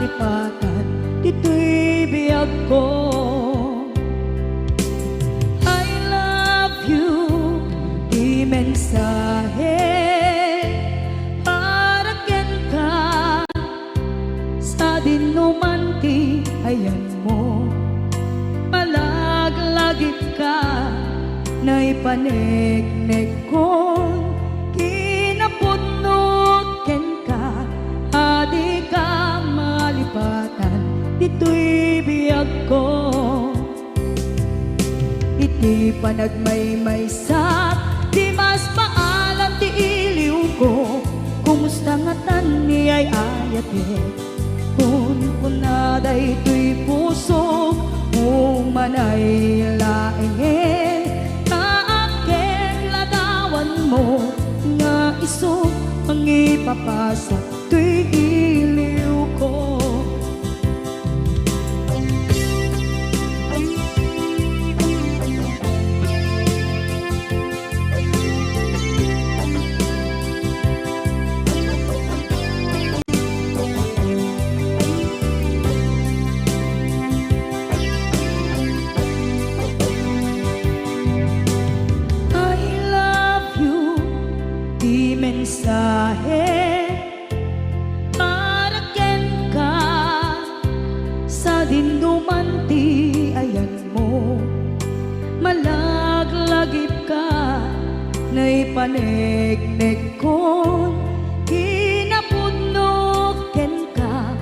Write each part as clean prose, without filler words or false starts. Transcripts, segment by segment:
malipatan, dito'y biyag ko. I love you, di mensahe para ken ka sa dinumanti ayan mo. Malaglagip ka na ipanegnek ko, kinapunot ken ka, adi ka malipatan, dito'y biyag ko. Iti panagmaymaysak, di mas paalam ti iliw ko, kumusta nga tan ni ay ayate, kun kunaday to'y puso, umanay laengin, kaaken ladawan mo, nga iso ang ipapasa to'y iliw ko. Mensahe para ken ka sa dinumanti ayan mo. Malaglagip ka na ipanegnek ko, kinapudnok ken ka,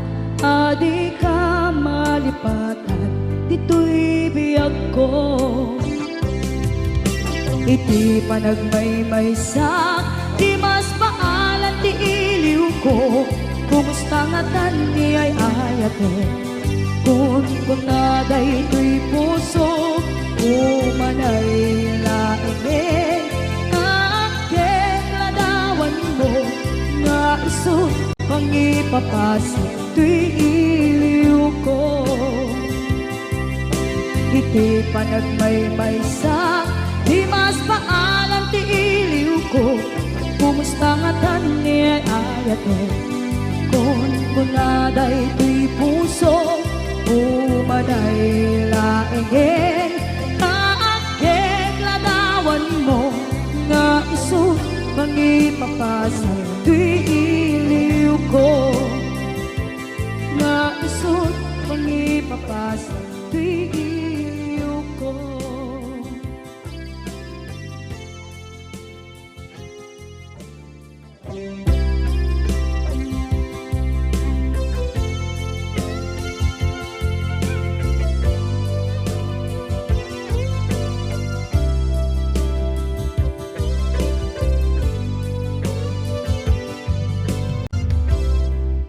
adi ka malipatan, dito'y biyag ko. Iti panagmaymaysak, di mas paalan ti iliw ko, kumusta nga tan ni ay ayate, kun kunaday to'y puso, umanay laengin, kaaken ladawan mo, nga iso ang ipapasa to'y iliw ko. Iti panagmaymaysak, di mas paalan ti iliw ko, kumusta nga tan ni ay ayate, kun kunaday to'y puso, umanay laengin, kaaken ladawan mo, nga iso ang ipapasa to'y iliw ko, nga iso ang ipapasa to'y iliw ko.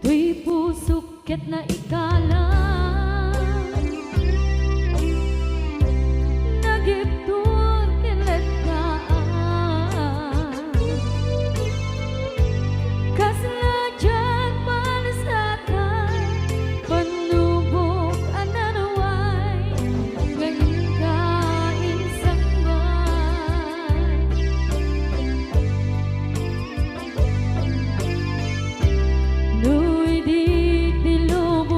Tuy pusok ket na ikala, nagiptur kinlet ka, kasla dyan malasatan, panubok ananaway, ngayon ka insambay. Nu'y di tilubog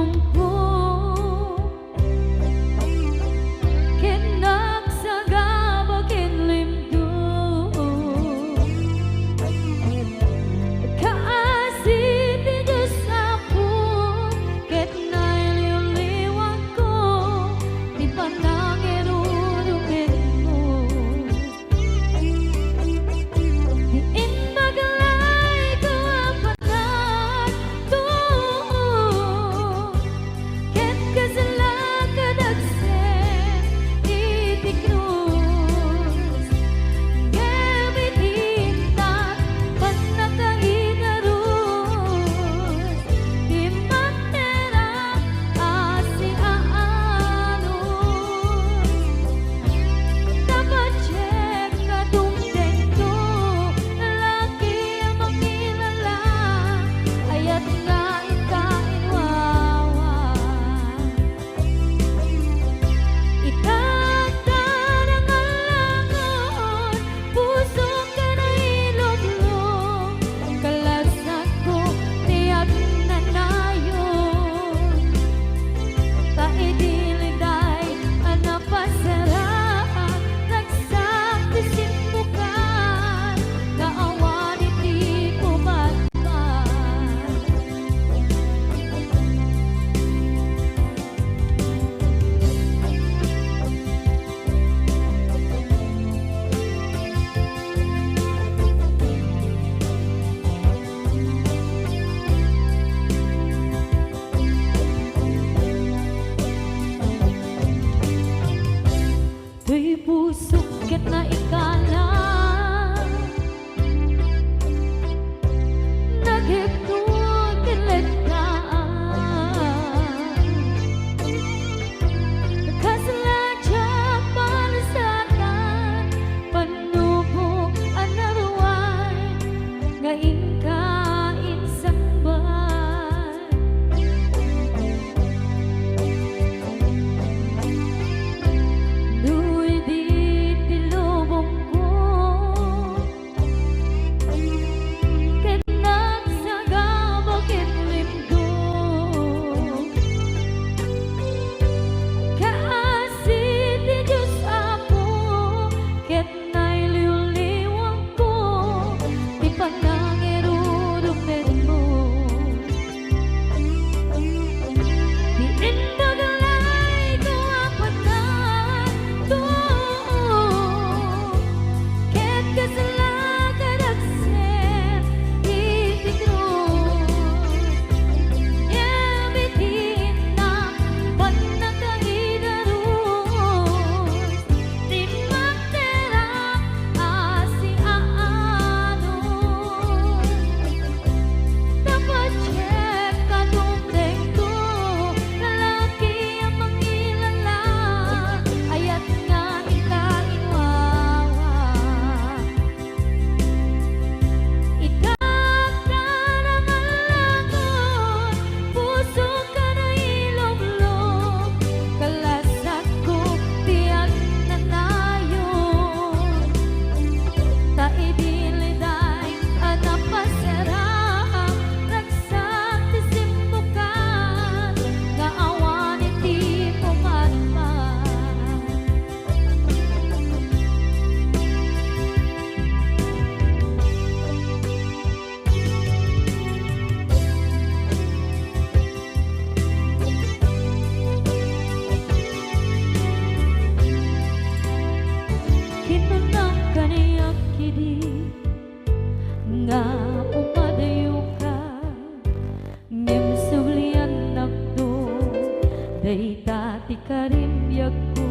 day dati ka rin biag ko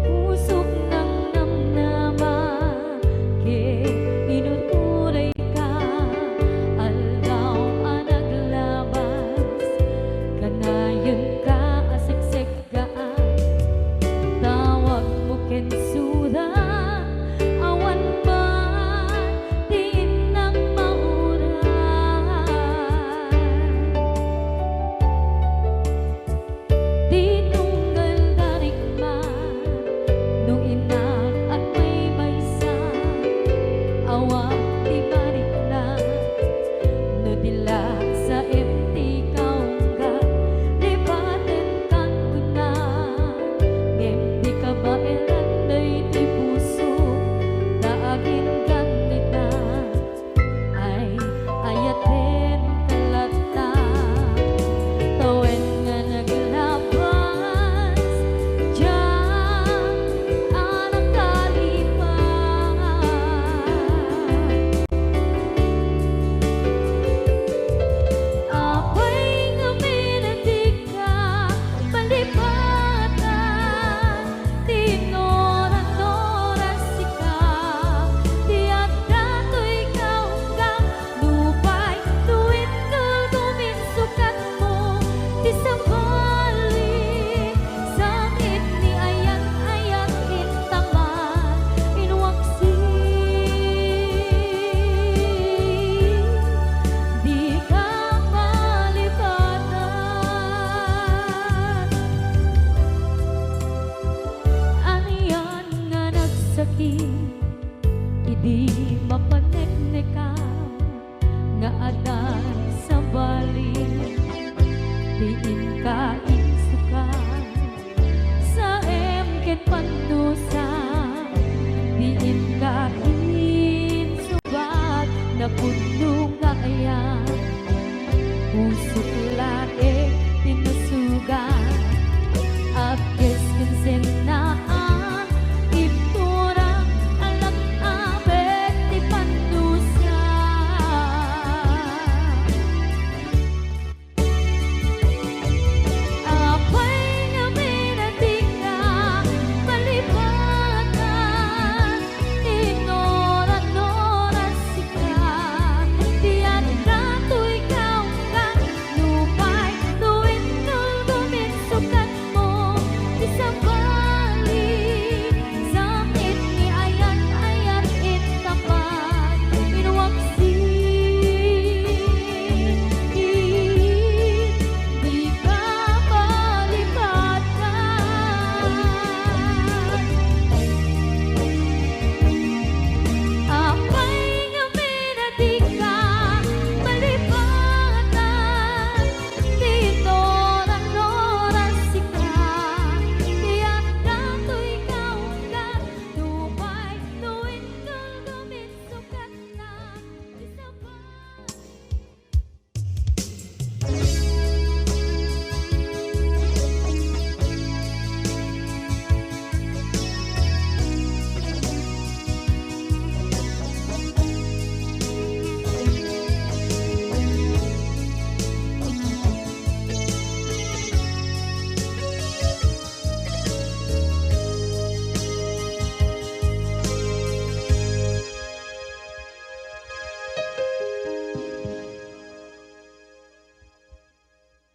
pusok ng namnama ke inuturay ka aldaw ang naglabas kanayon ka asiksik ka tawag mo kensuda awan man din ng mauran di tunggal darigman nung inak at may baysa awang di balik na no dila sa empty kaungga lipaten kan kuna ngem di ka ba elan day di puso daagin ganita ay ayaten kalata tawen nga naglabas diyan anak kalipas apay nga minatig ka palipatan tinoran-oras ka tiyak dato'y kaunggang lupay tuwid tumin sukat mo di sa balik sakit ni ayan-ayan intaman inwaksi di ka malipatan aniyan nga nagsakit idi mapanekneka nga adan sa balik diin ka insuka sa emket pandusa diin ka insubat na puno nga ayan pusok lae tinusugan apkes kinsenaan ipturang alam abet di pandusa apay nga minatig ka palipatan tinoran-oras ka tiyan dato'y kaunggan lupay tuwid tumin sukat mo di sa balik sakit ni ayan-ayan intapan inwaksi di ka malipatan apay nga minatig ka malipatan tinoran-oras ka tiyak dato'y kaunggan lupay tuwid tumin sukat na di sa balik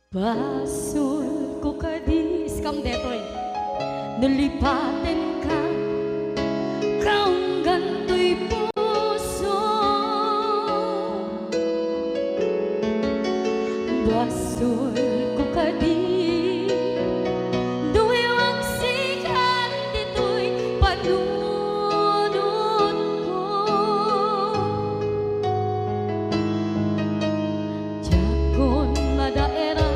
Basul ko kadis kam detoy nalipaten ka kaunggan to'y puso basul ko kadis duwewang sikat dito'y panunod ko Jakon madaeran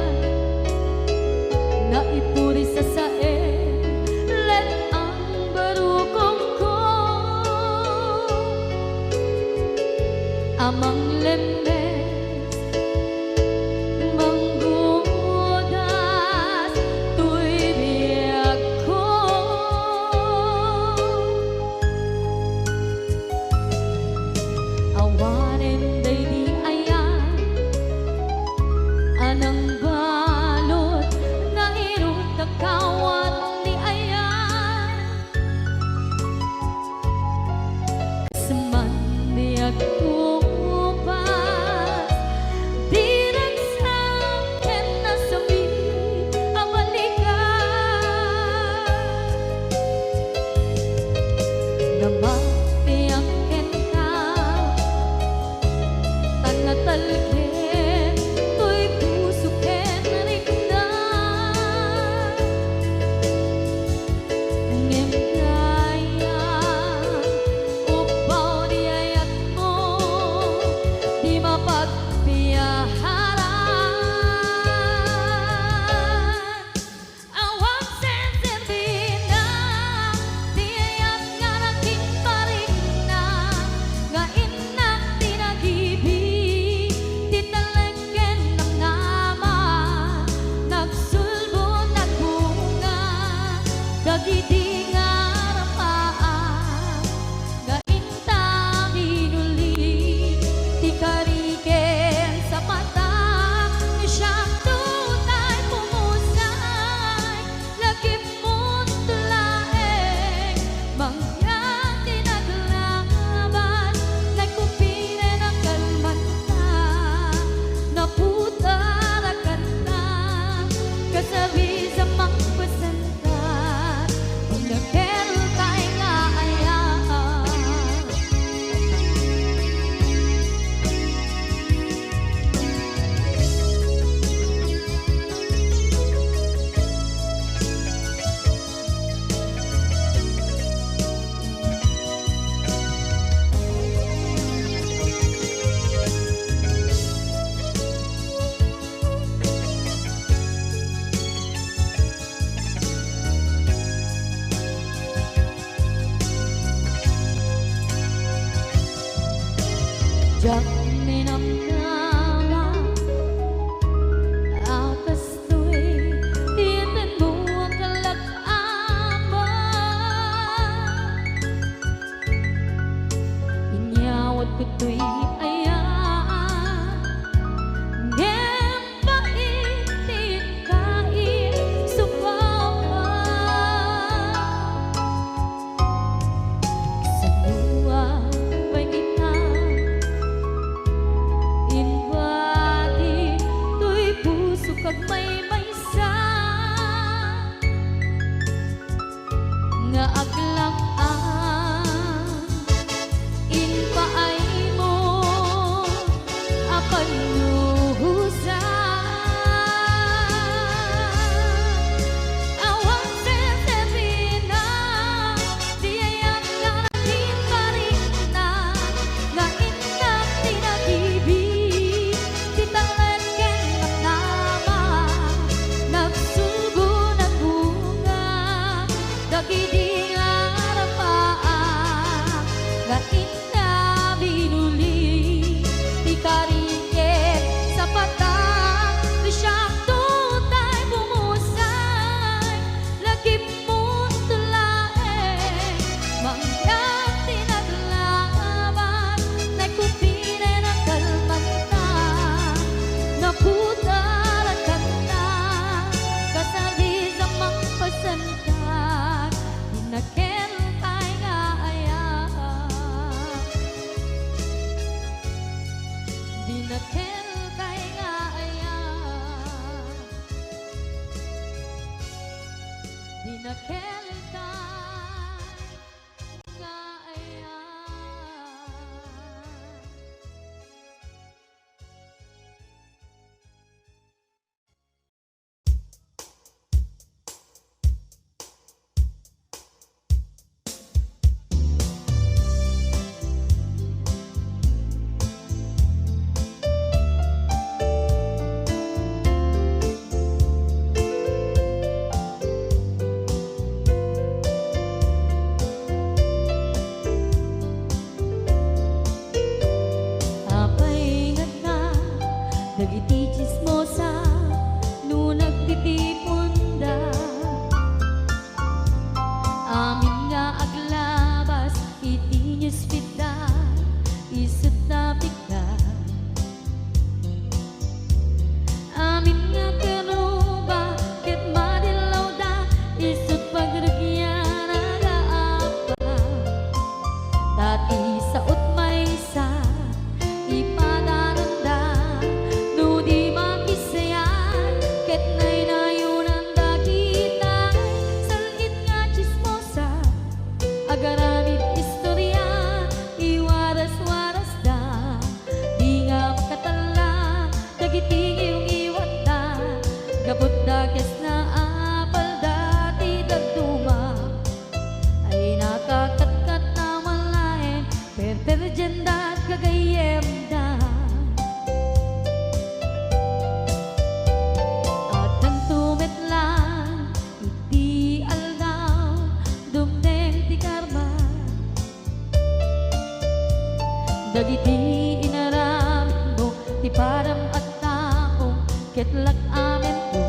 na ipuri sa sae let ang barukong ko amang lemes manggudas tuy biag ko awanen day di ayan anang balot na nakeltan nga ayan. Apay ingat na, dagiti chismosa, no nagtitipon da. Amin nga aglabas, iti newsfeed da, isut na bigla. Amin nga karuba, ket madilaw da, isut pagragyan nagaapa. Dati sa utmaysa, ipadaranda, no di makisayan, ket naynayunan da kita. Salgit nga chismosa, agaramid istorya, iwaras-waras da, di nga makatala, dagiting iyong iwat da, gabot da kes na apal dati dagduma, ay nakakatkat na malain, perperjenda at kagayem da. At nang tumetlan, iti aldaw, dumdeng ti karma, dagiti inaramid mo, ti param at tao, ketlak amin to.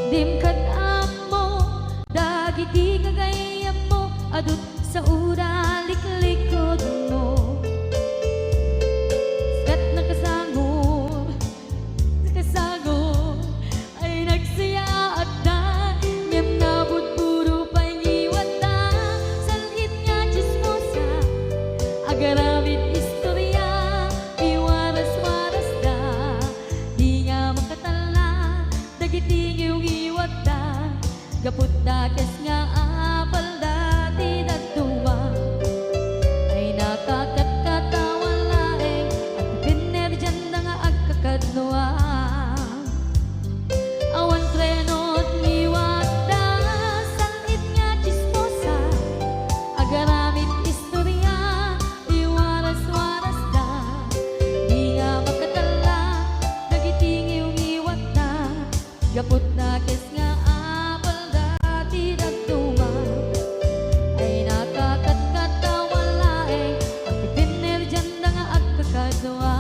Dimkad mo, dagiti kagayam mo, adut sa uraliklikod mo. Skat nakasagod, ay nagsaya at da, ngem nabot puro pangiwat da. Salgit nga chismosa, agaramid istorya, iwaras-waras da, di nga makatala, dagiting iyong iwat da, gaput da kes nga apal dati dagduma, ay nakakatkatawan laeng, at pinerjan da nga agkakadluwa. Awan trenot liwat da, salgit nga chismosa, agaramid istorya, iwaras-waras da, di nga makatala, dagiting iyong iwat da, gaput na kes nga apal dati dagduma, ay nakakatkatawan laeng, at pinerjan da nga agkakadluwa.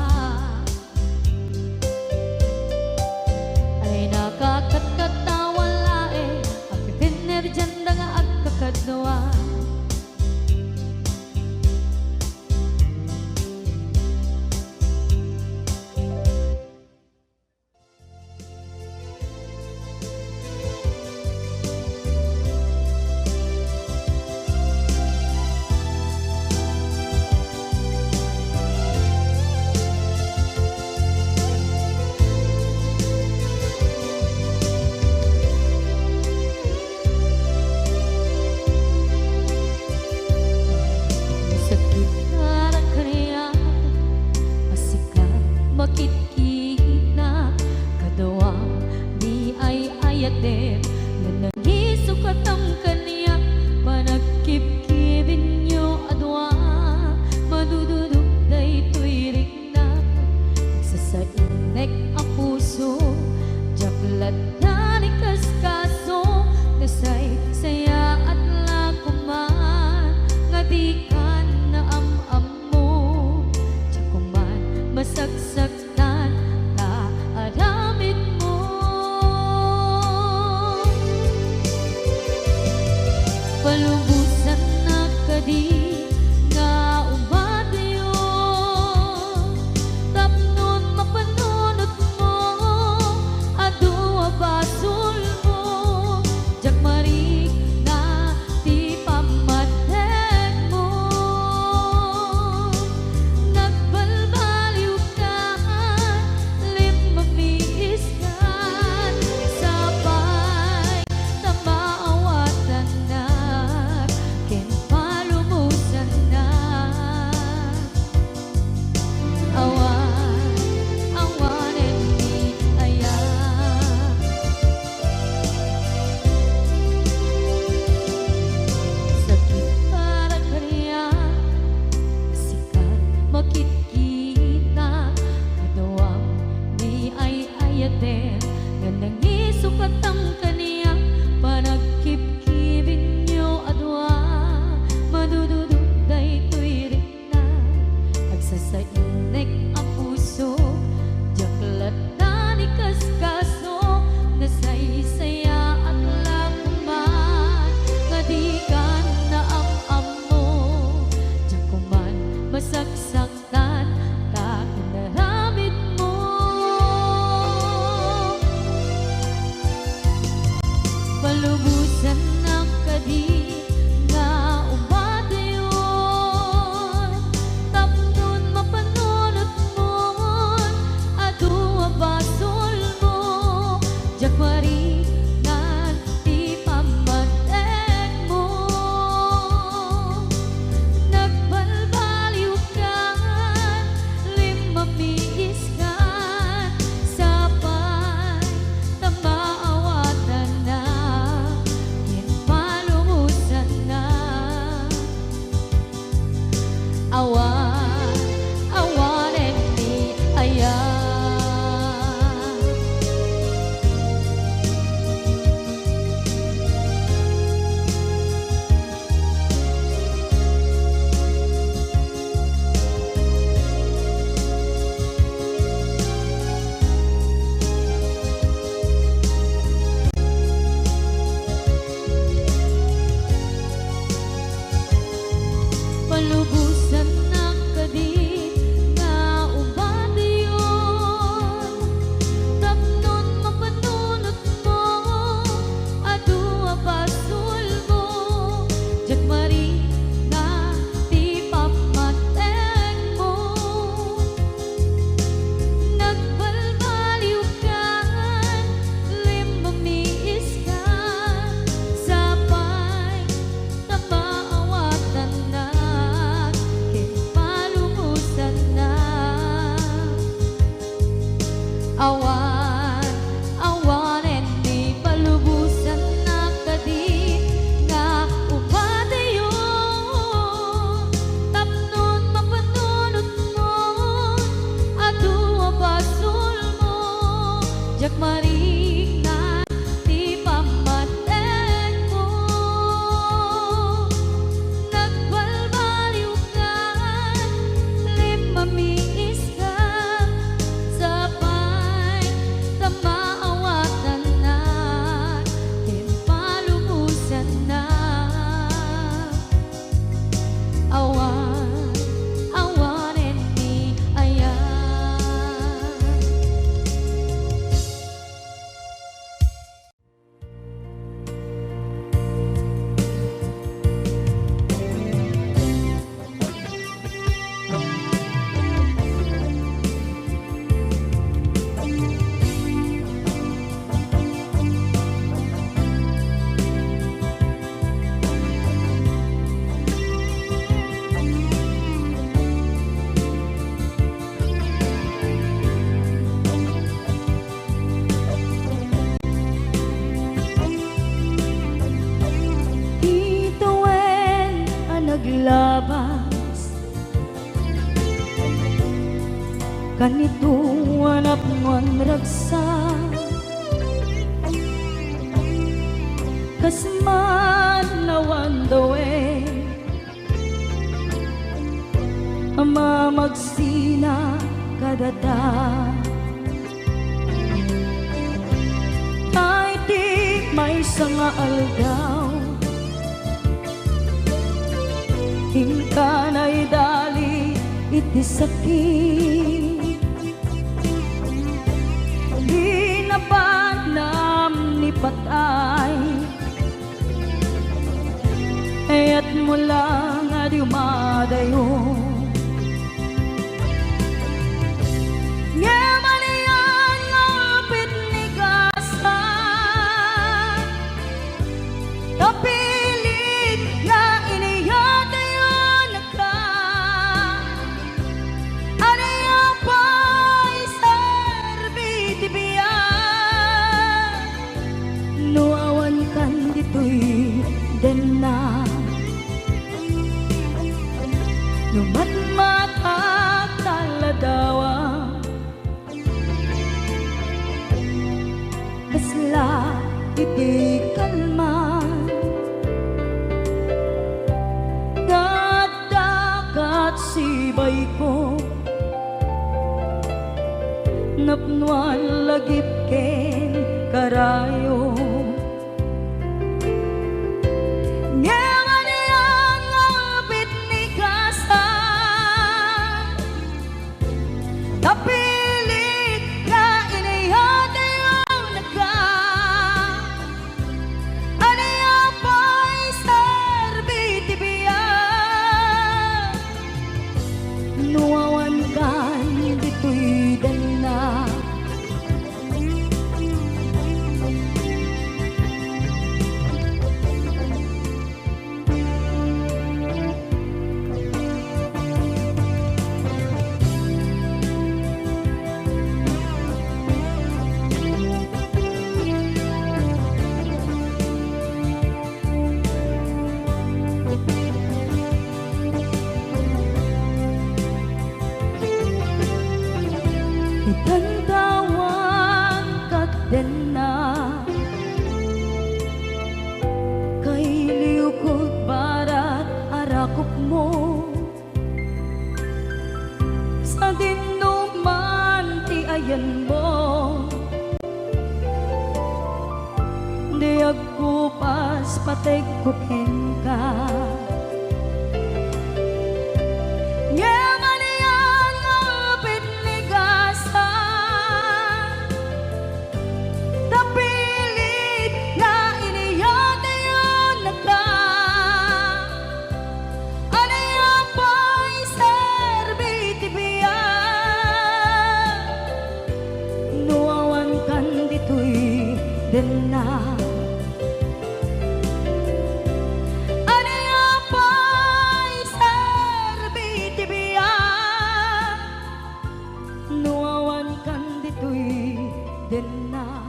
Ay nakakatkatawan laeng, at pinerjan da nga agkakadluwa. Sakit na kaniya, masika makikita, kadawang di ay ayatem, na nangisukat ang kaniya, panagkip-kibin nyo adwa, madududog na ito'y rigna, nagsasainek ang puso, jaklat na ni kaskaso, nasay saya at lakuman, nga di ka na am-am mo, tsakuman masagsaktan na aramid mo. Palubusan na kadi nga umadayo, tapnon mapanunot mo, adu abad ayate nga nangisok atang kaniya panagkip-kibin nyo adwa madudududay to'y rikna agsasainek ang puso jaklat na ni kaskaso nasaysaya at lakuman nga di ka na am-amo jakuman masaksaktan ta inaramid mo palubusan ng kadi nga umadayon tapnon mapanunot mo adua basol mo jakwari nganti pamatek mo nagbalbaliw ka limamiis ka sapay tamaawatan na palumusan na awan awanen ni ayan palubusan ng kadit nga umadayon tapnon mapanunot mo adua basol mo jakmari nga ti pamatek mo nagbalbaliw ka limamiis ka sapay tamaawatan na palumusan na awan awanen di palubusan na kadi nga umadayon tapnon mapanunot mo adua basol mo jakmarik na ti pamatek mo nagbalbaliw ka limamiis ka sapay tamaawatan na timpalumusan na awan awanen ni ayan Ituwen ang naglabas kanito anak ng ragsa kasman lawan dawe ama magsina kadada ay di may sanga aldaw hingkanay dali iti sakit di napanam ni patay ayat mula nga di umadayo nga maniyan ngapit ni kasa kapilit nga iniyatayo na ka anaya pa isarbi tibiyan nuawan kan dito'y den na no kasla iti kalman dagat sibay ko napnuan lagip ken karayo Napilit na inayada yung naga Ano yung pa'y sarbitibiyan Nuwawan kan dito'y dana Itantawan kat din na Kay liukod barat arakop mo Sa dinuman ti ayan mo Di agkupas patay kukin ka din na Ano yung pa'y sarbitibiyan Nuwawan kan dito'y din na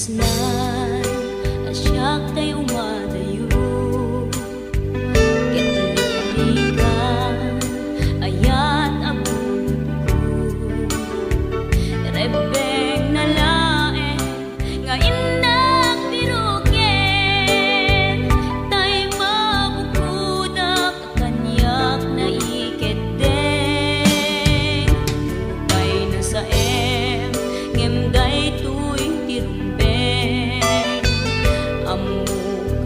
Nan asyak tay umadayo Kitalikan ayat abulod ko Rebeng na lae nga indak biruken Tay mabukudak kanyak na iketeng Upay na sa ngemday tuy tirumbe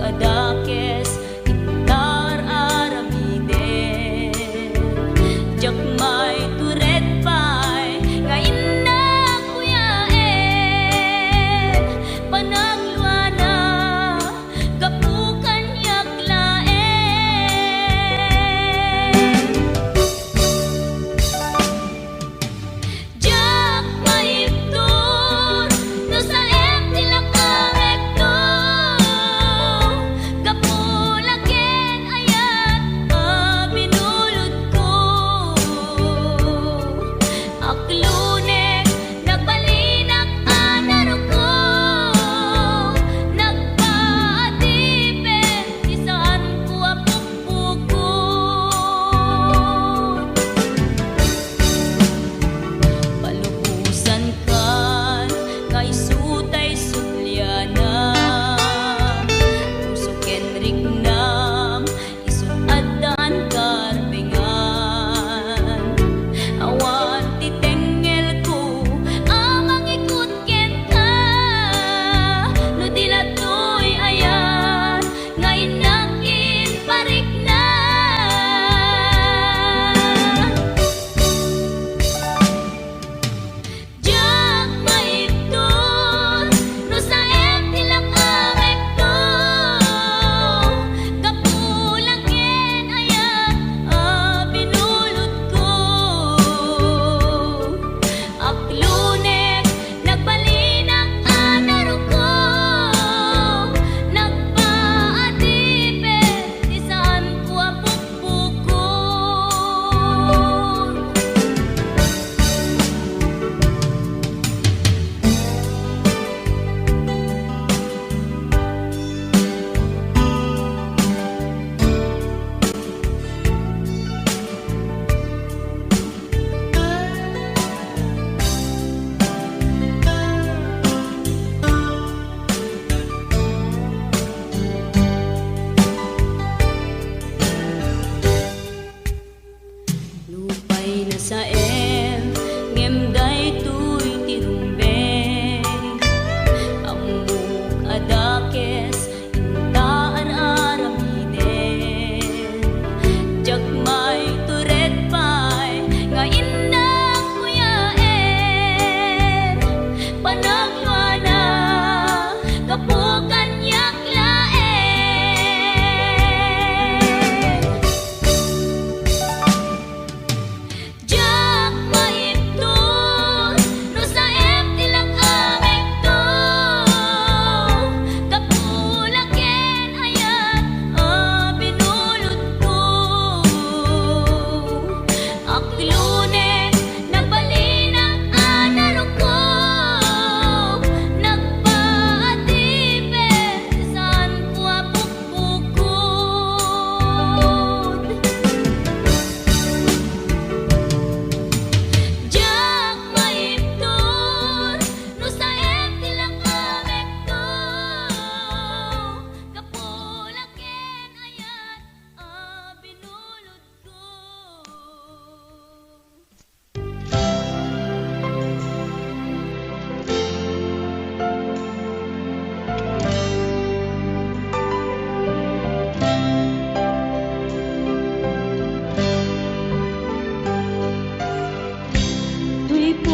Adakes intar aramide Jakmay turet pay nga inna kuyaen Panagluana kapukan yaklaen Jakmay tur no sa tilakang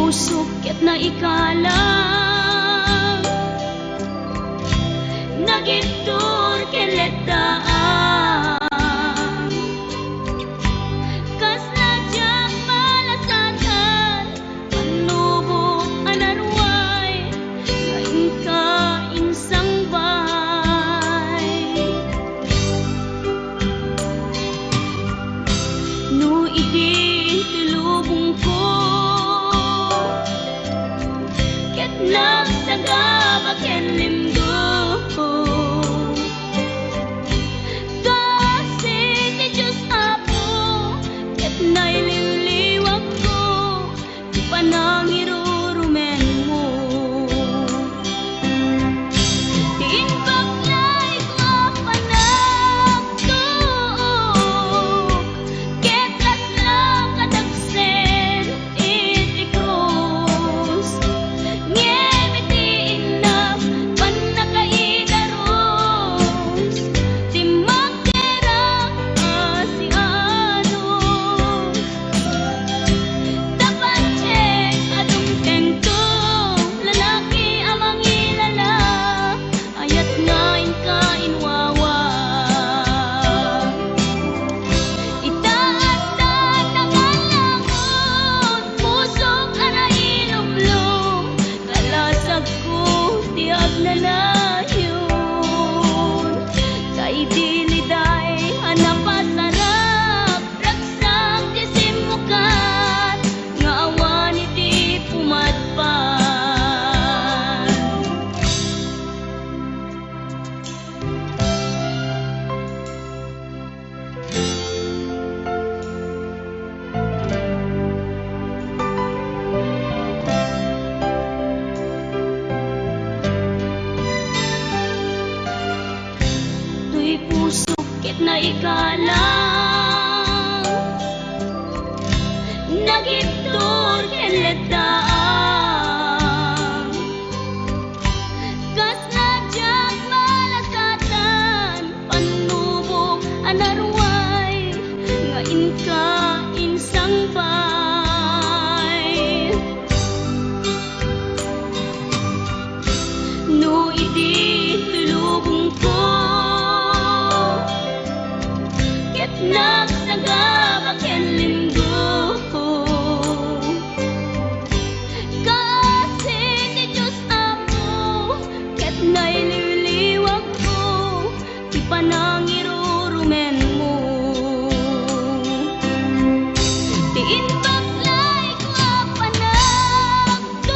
puso ket na ikalang nagitur ken letdaan kas najak malasatan panubok anarway ngayon ka insang bahay no idi tulubong ko ket nagsagaba ken limdo kasi ti Diyos Apo ket naililiwag ko di panangirurumen mo diin baklay ko panagtuok ket katlang kadagsen iti krus ngem iti inam panakaidaros ti magderang asianos dapat check adung tengtong lalaki amang ilala ayat ngain ka inwawa itaatan nangalangon pusok ana ilumlum kalasag ko tiag na layon kay diliday hanapasarap ragsang ti simukan nga awan iti pumadpan tuy puso ket na ikalang nagitur ken letdaan kas najak malasatan panubok anarway ngain ka insang bay no idi tulubong ko ket nagsagaba ken limdo kasi ti Diyos Apo ket naililiwag ko ti panangirurumen mo diin baklay ko panagtuok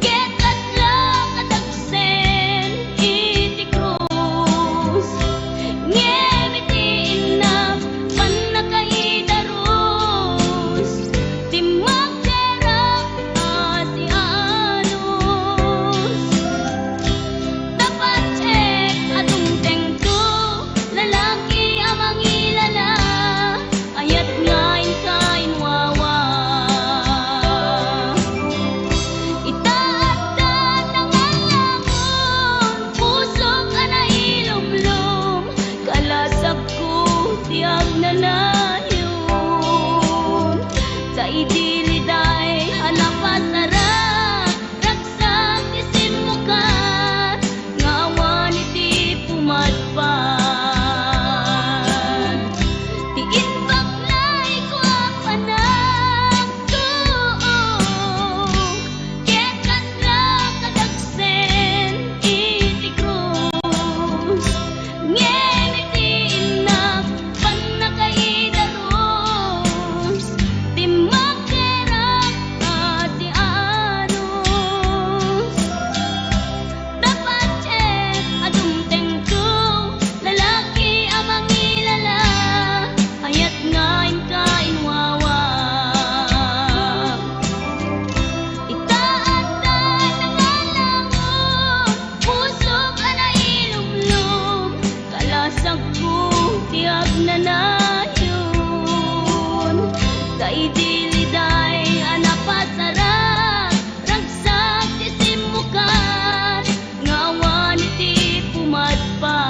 ket katlang kadagsen iti krus ngem iti inam panakaidaros ti magderang asianos dapat check adung tengto lalaki amang ilala ayat ngain ka inwawa itaatan nangalangon pusok ana ilumlum kalasag ko tiag na layon kay diliday hanapasarap ragsang ti simukan nga awan iti pumadpan diin baklay ko panagtuok ket katlang kadagsen iti krus ngem iti inam panakaidaros ti magderang asianos dapat check adung tengtong lalaki amang ilala ayat ngain ka inwawa itaatan nangalangon pusok ana ilumlum kalasag ko tiag na layon kay diliday hanapasarap ragsang ti simukan nga awan iti pumadpan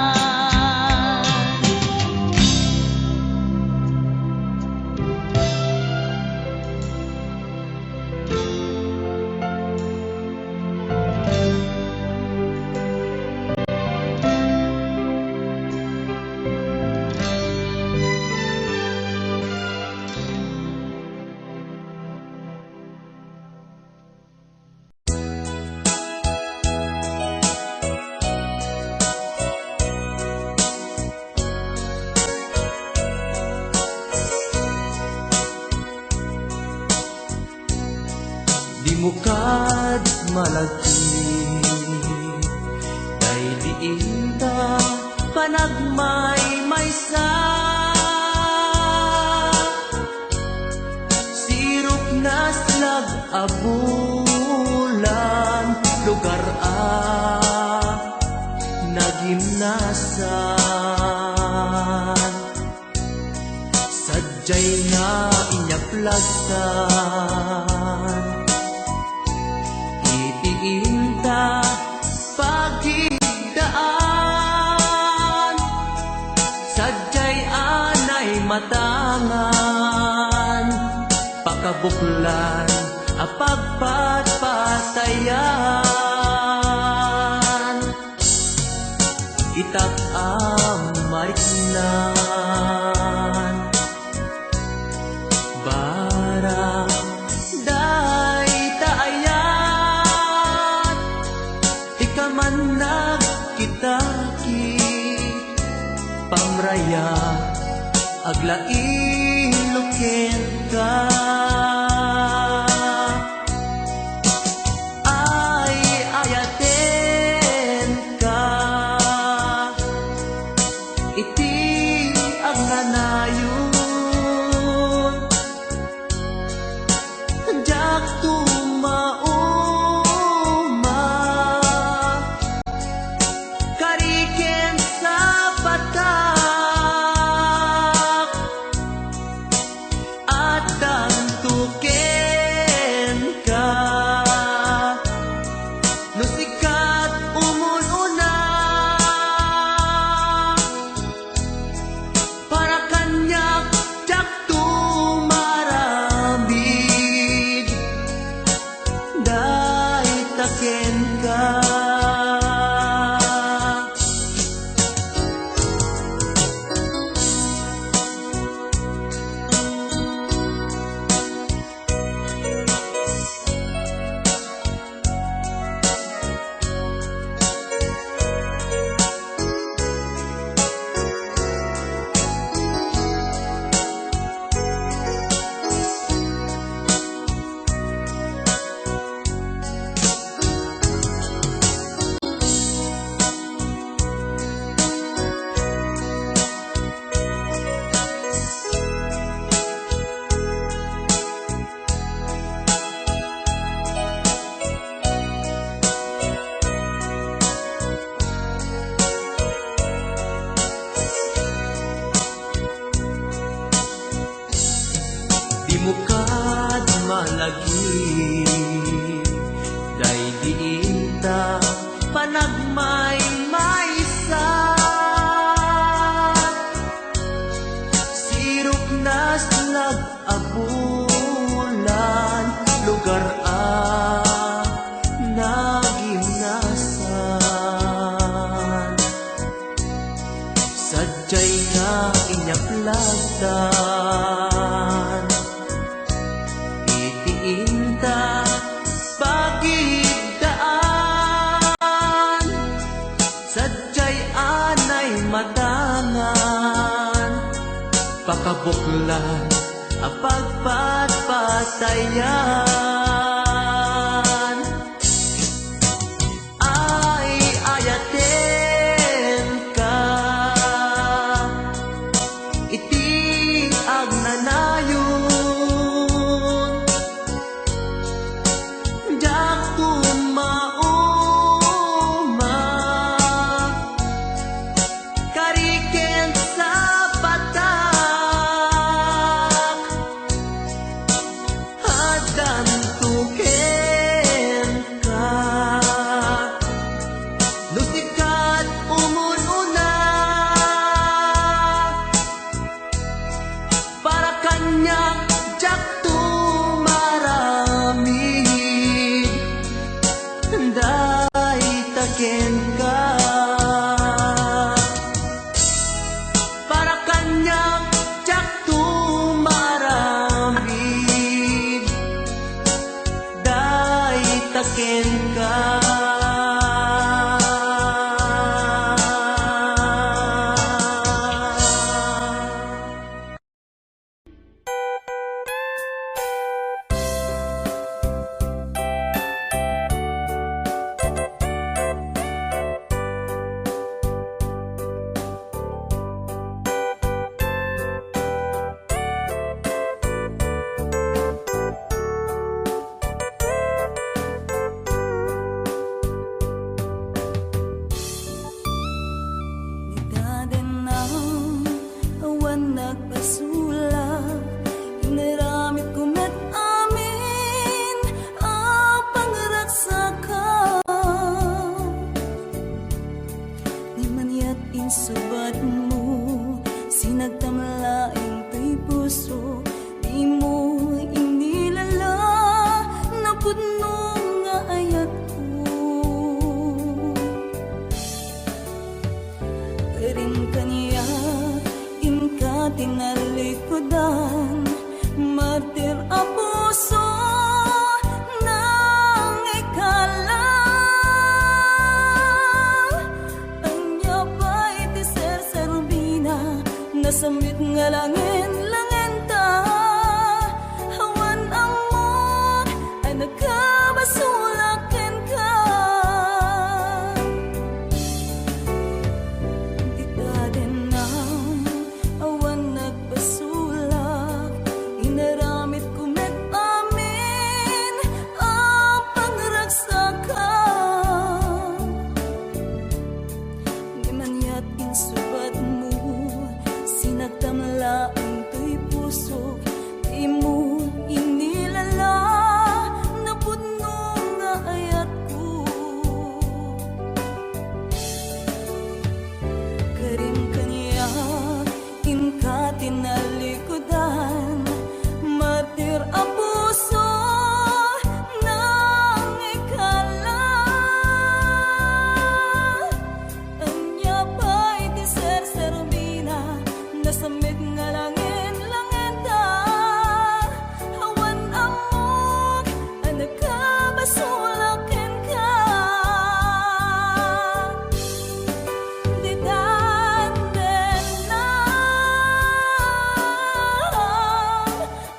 Mukad malagi kay diin ka panagmay-maysa. Sirop na slag abulan lugar nagimnasan. Sadyay nga inyaplagtan itiinta pagigdaan. Sadyay anay matangan pakabuklan apagpatpatayan. Itak amariknan barang day taayat ikaman nagkitaki pamraya aglaing lukin ka. Ay ayaten ka iti agnanayon jak tumauma kariken sa patak at tantuken ka no sikat umununa para kanyak jak tumarabig day taken ka. Mukad malagi day diinta panagmay-maysa. Sirop na slag abulan lugar nagimnasan. Sadyay nga inyaplagtan itiinta pagigdaan. Sadyay anay matangan pakabuklan apagpatpatayan. Ay ayaten ka iti agnanayon jak tumauma kariken sa patak at tantuken puso, di mo inilala na pudno nga ayat ko. Karin kaniya, inka tinalikodan, martir a puso nang ikala. Anya pa iti ser-serbina, nasamit nga langin ta. Hawan amot ay nagkabasulakin ka. Di ka din nam awan nagbasulak, inaramit ko amin ang pangragsakan. Di man yat insubat mo, sinagtamla ang tuy puso, di mo inilala na pudno nga ayat ko. Karim kaniya, inka tinalikodan, martir a puso nang ikala. Anya pa iti ser-serbina, nasamit nga langin ta. Hawan amot ang nagkabasulakin ka. Di danden na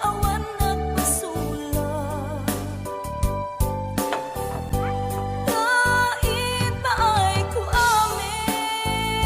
awan nagbasulak. Kahit pa ay ko amin,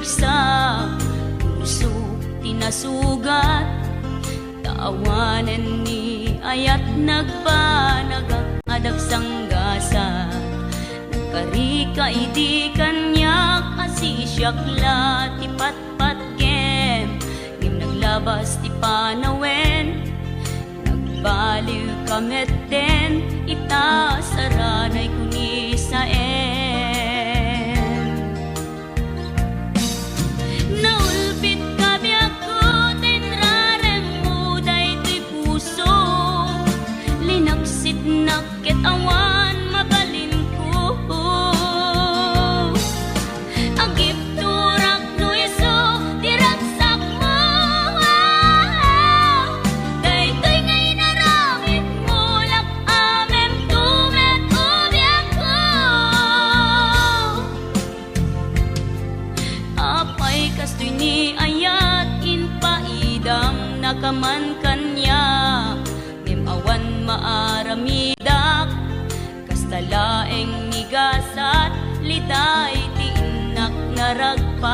sa puso tinasugat, taawanan ni ayat nagbanagak adagsang gasa. Karika idi kanyak asisyakla ti patpat kem, ngim naglabas ti panawen, nagbaliw kameten ita saranay kuni saen. Naulpit kabiyak ko tinrarem mo daytoy puso, linaksit nakit awan mabalin ko. Agip turak no iso diragsak mo, daytoy ngay naramit mo lak amem tumet ubiyak ko. Apay kastoy ni ayat inpaidam nakaman kanya, ngem awan maaramidak kastalaeng nigasat litay ti inak naragpat.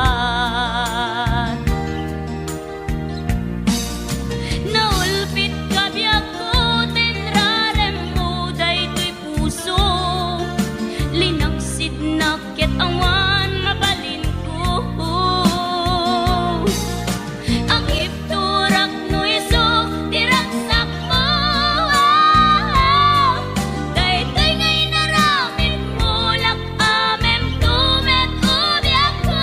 Naulpit kabiyak ko tinrarem mo daytoy puso, linaksid nakit awan mabalin ko. Ang ipturak no iso diragsak mo, daytoy ngay naramit mo lak amem tumet ubiyak ko.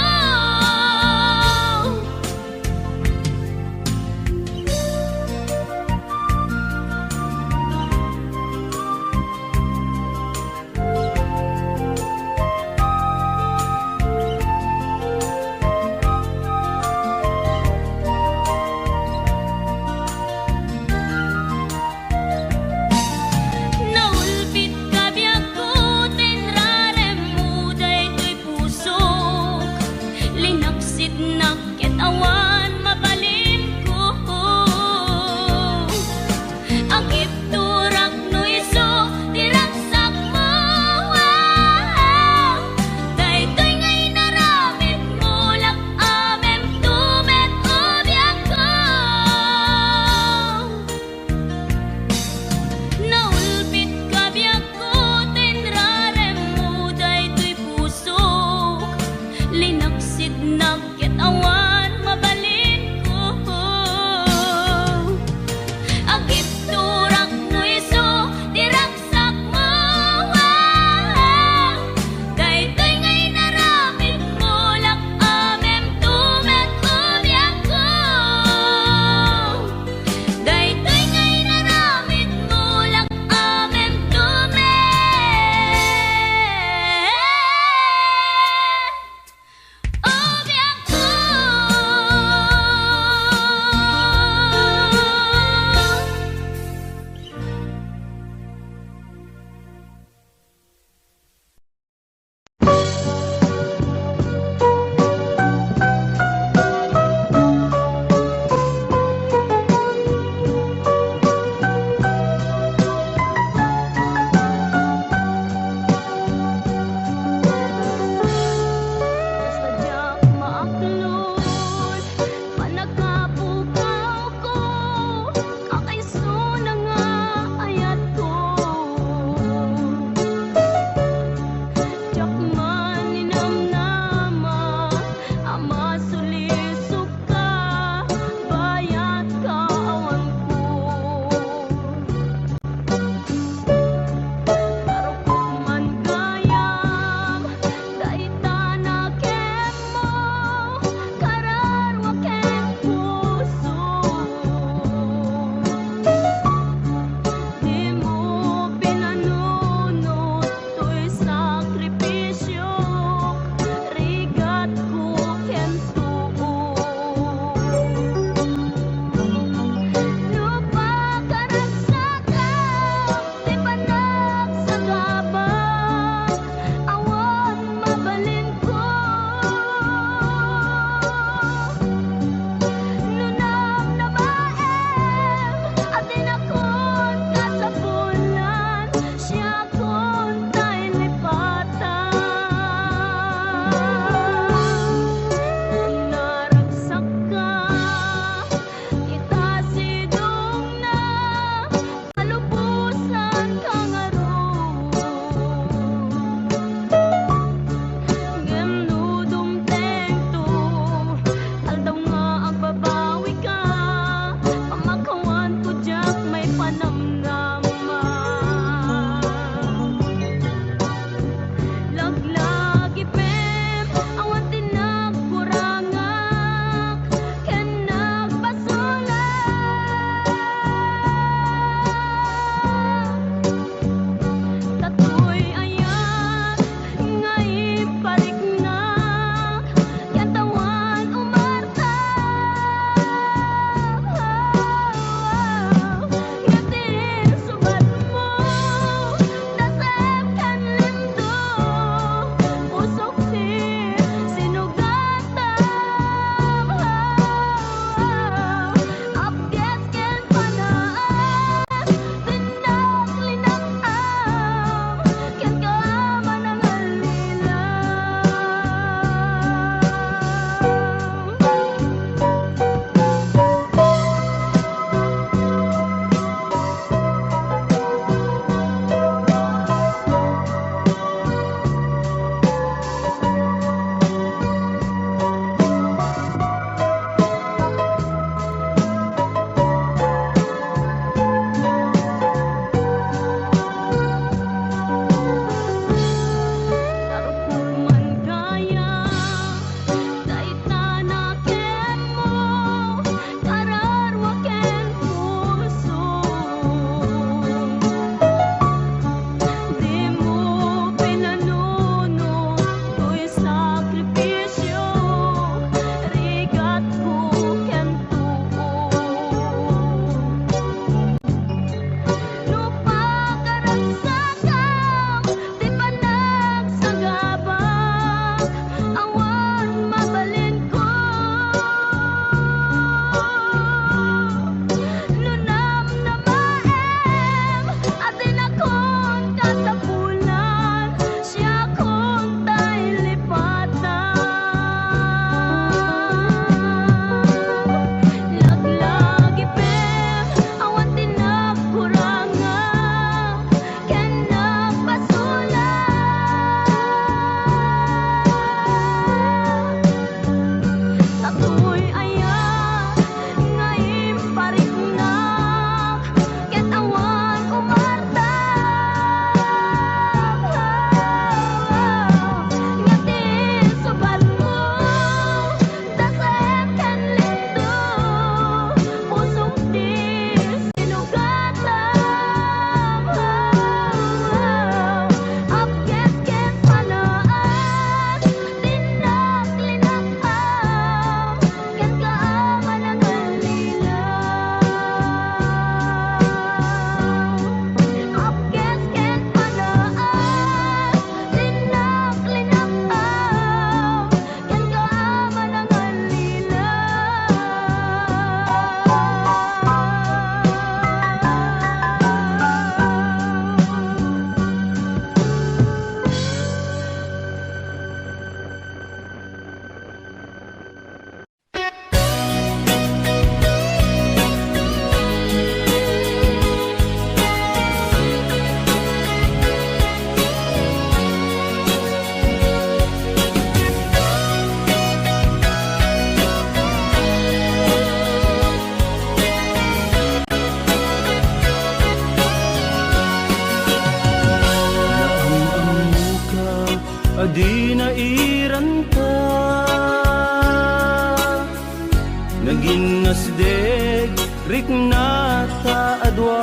tuirik na taadwa,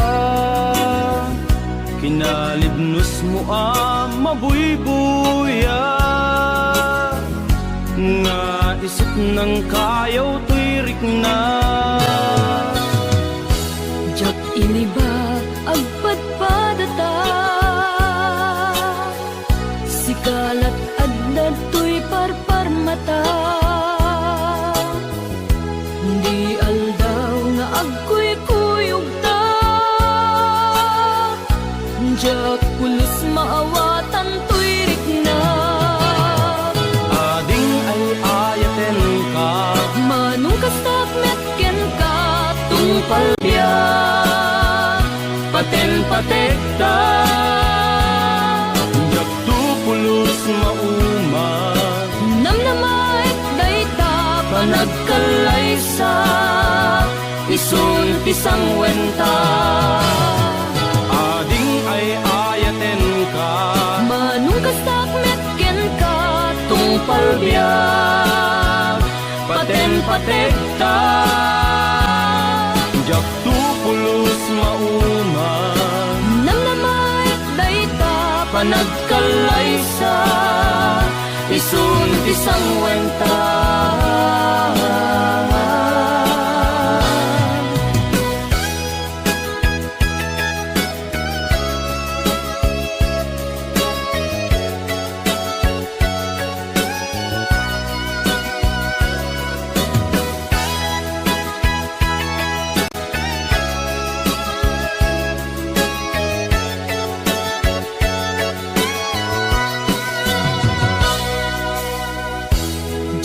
kinalibnos mo mabuybuya, nga isip ng kayaw tuirik na. Jak iniba agpadpadata, sikalat adna tuy parparmata, di aldaw nga agkuy-kuyog ta, jak pulos maawatan tuirik na. Ading ay ayaten ka, Manong kastakmet ken ka tungpal biya, paten-patekta, jak tupulos mauma, namnamait dayta panagkalaysa, isun pisang wenta. Ading ay ayaten ka, Manong kastakmet ken ka tungpal biya, paten-patekta, jak tupulos mauma, namnamait dayta panagkalaysa, isun pisang wenta.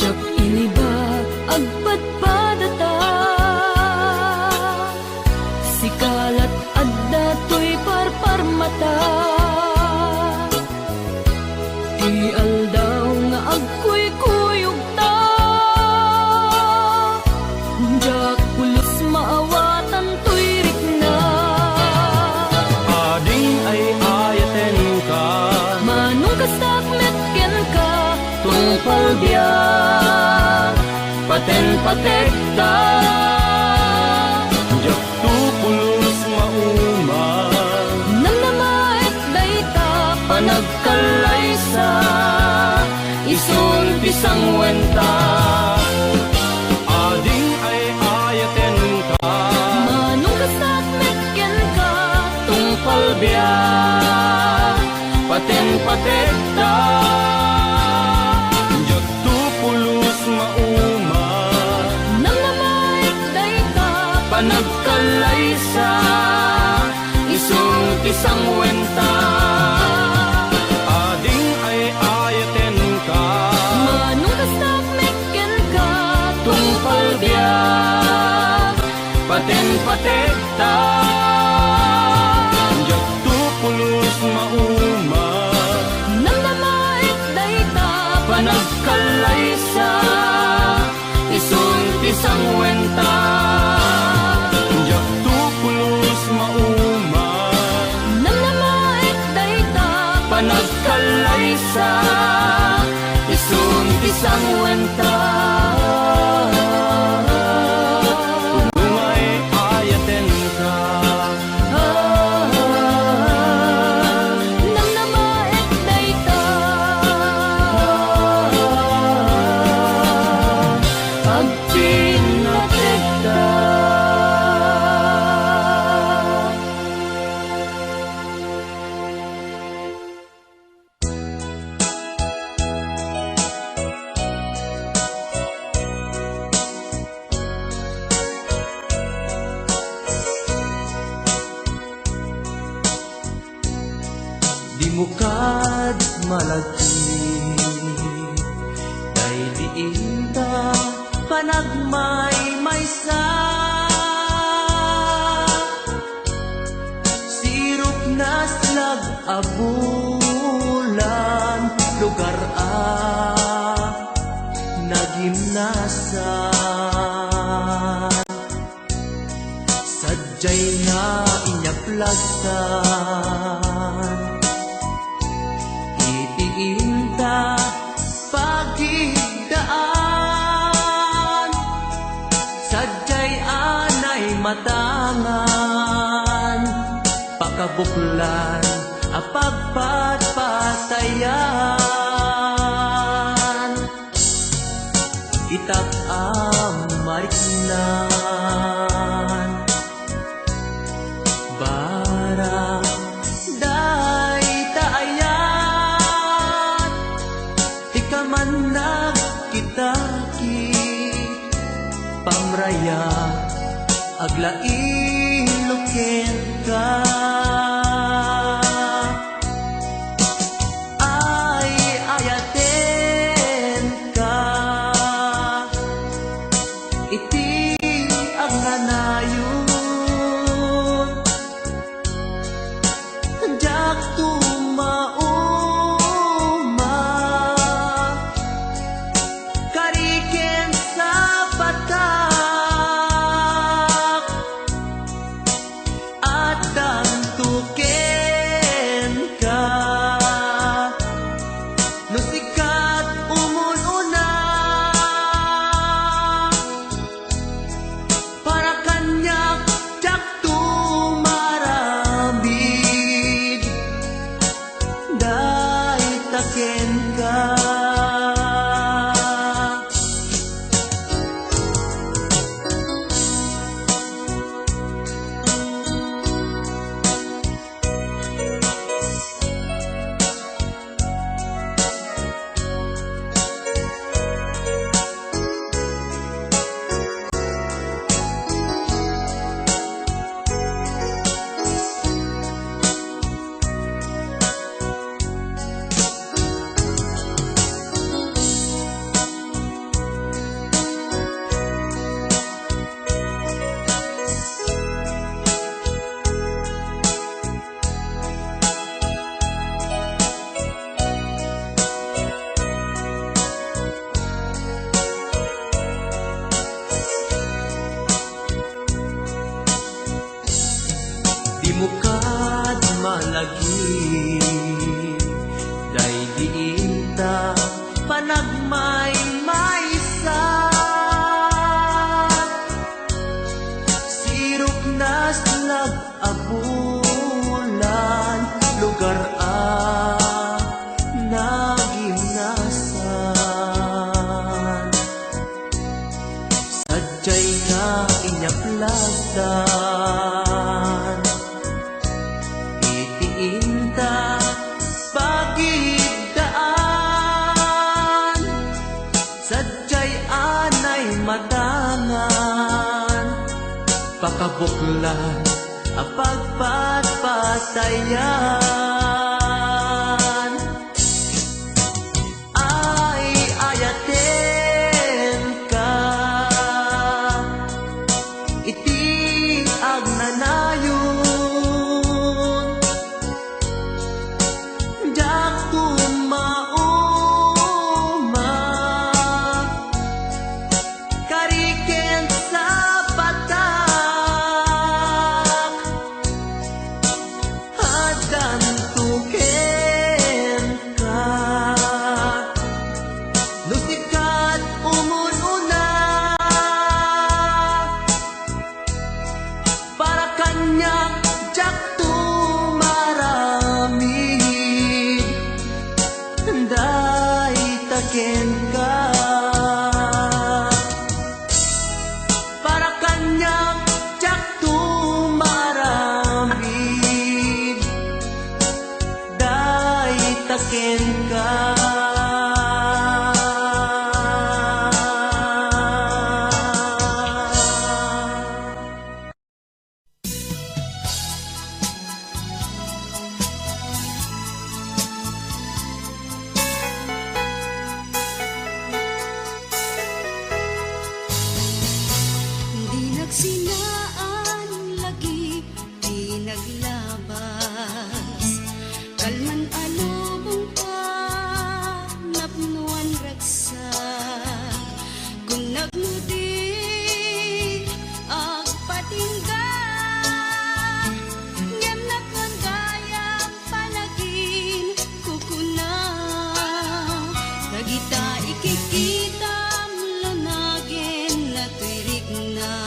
Jak iniba agpadpadata, sikalat adda tuy parparmata, di aldaw nga agkuy-kuyog ta, jak pulos maawatan tuirik na. Ading ay ayaten ka, Manong kastakmet ken ka tungpal biya, paten-patekta, jak tupulos mauma, namnamait dayta panagkalaysa, isun pisang wenta. Ading ay ayaten ka, Manong kastakmet ken ka tungpal biya, paten-patekta, jak tupulos mauma, namnamait dayta panagkalaysa, isun pisang wenta. Ading ay ayaten ka, Manong kastakmet ken ka tungpal biya, paten-patekta, jak tupulos mauma, namnamait dayta panagkalaysa, isun pisang wenta. Jak tupulos mauma, namnamait dayta panagkalaysa, isun pisang wenta. Umay ayaten ka, namnamait dayta agpinatekta. Di mo kad malagi, kay diin ta panagmay-maysa. Sirup na slag abulan, lugar nagimnasan. Sadyay nga inyaplasan, itiinta pagigdaan. Sadyay anay matangan, pakabuklan apagpatpatayan, itak mariknan, bara day taayat, ikaman nagkitaki, pamraya aglaing luken ka. Ay ayaten ka, iti ang nanayon, jak tumauma, kariken sa batak, at dantuken ka, no sikat umununa, para kanyak jak tumarabid, day taken ka. Di mukad malagi, day diinta panagmay maysa, sirok nas nag-abulan, lugar nagimnasan, sadyay nga inyaplagdan, itiinta pagigdaan, sadyay anay matangan, pakabuklan apagpatpatayan. Ay ayaten ka, iti ang nanayon, jak tumauma, kariken sa batak, at dantuken ka, no sikat umununa, para kanyak jak tumaramid, day taken ka, para kanyak jak tumaramid, day taken ka. Di nagsinaan lagi, di naglabas, kalman alubong pa, napnuan raksa, kung nagnudi, agpatingga, ngem nakandayang panagin, kukuna, nagita ikikita, lunagin na tuirik na,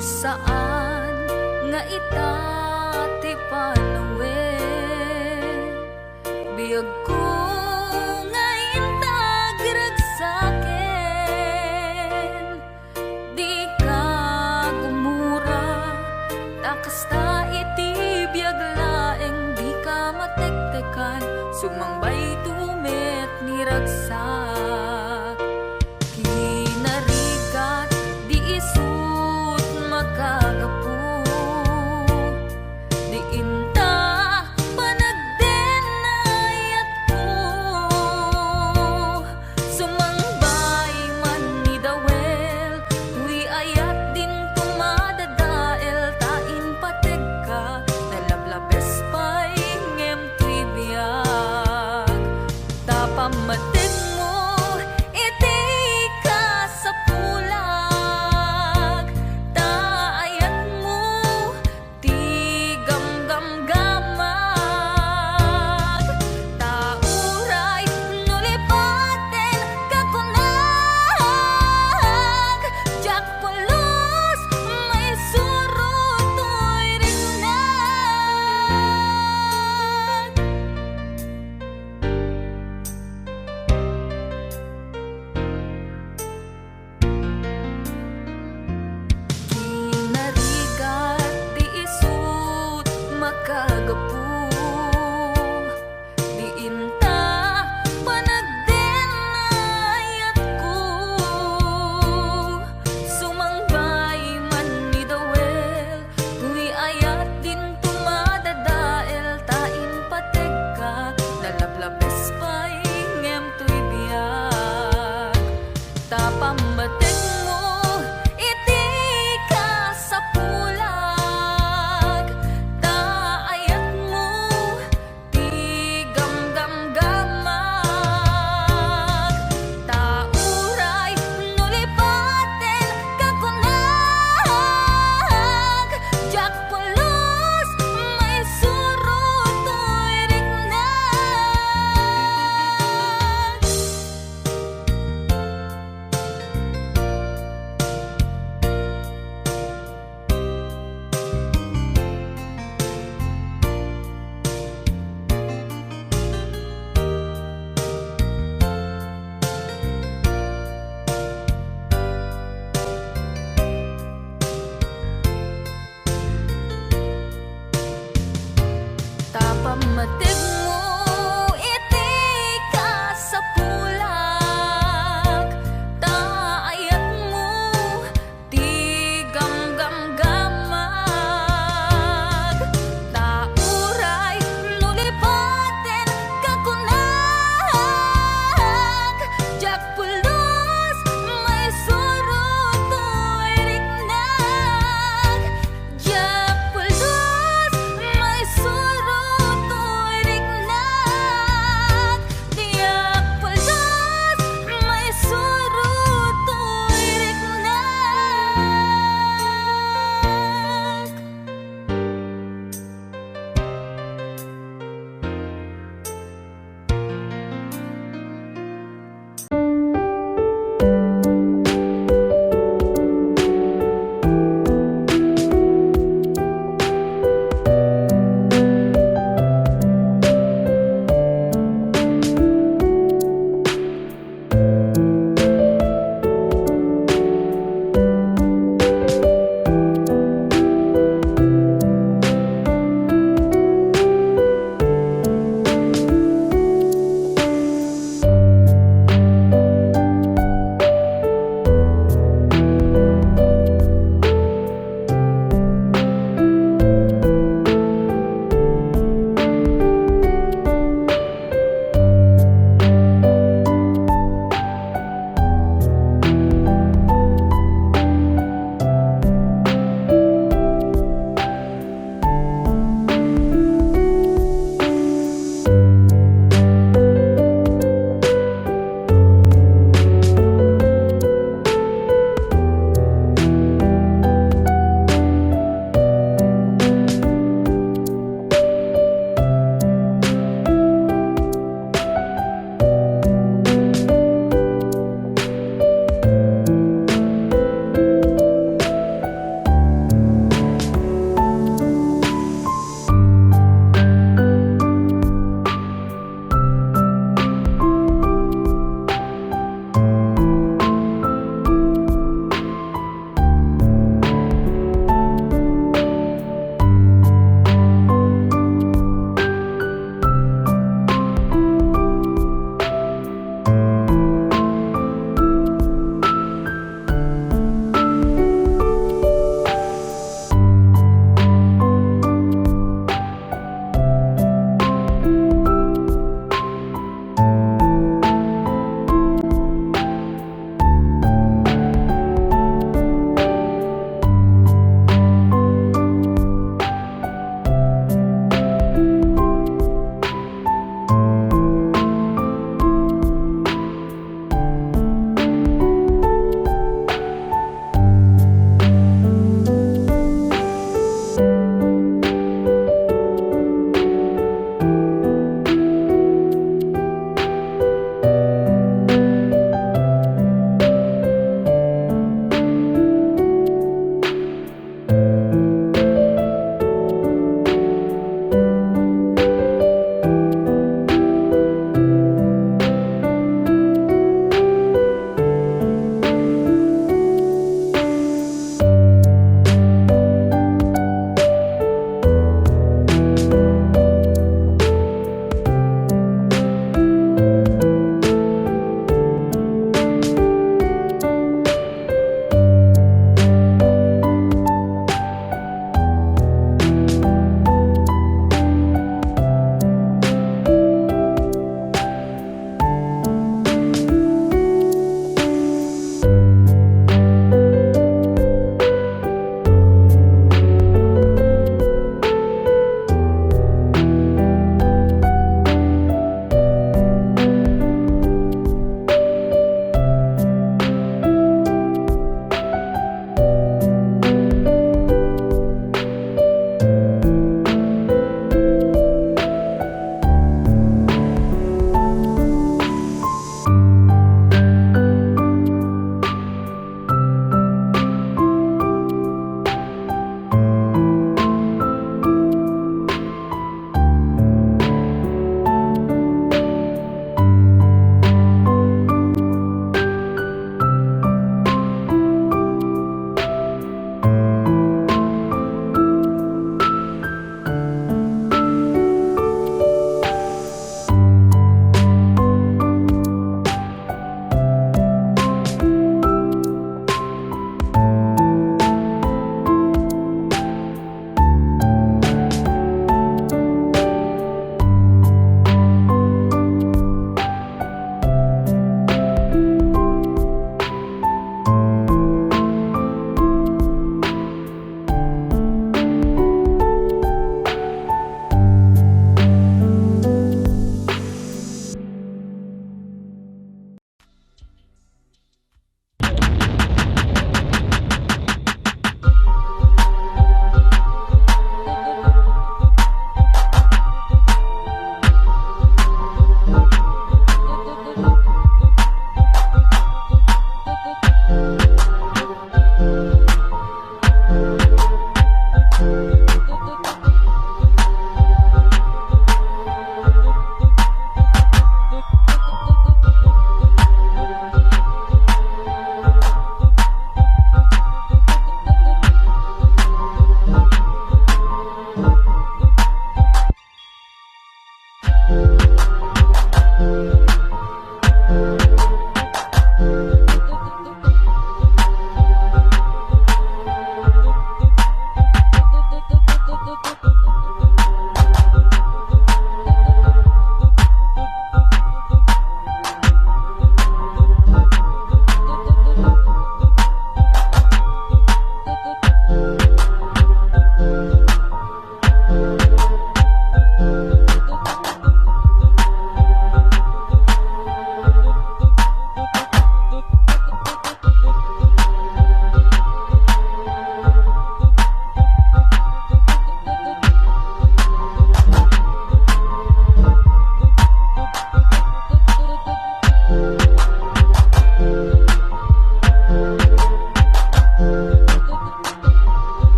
saan nga itati panawe biyag ko nga intag ragsaken di ka gumura takasta iti biyag laeng di ka matektekan sumangbay tumet ni ragsaken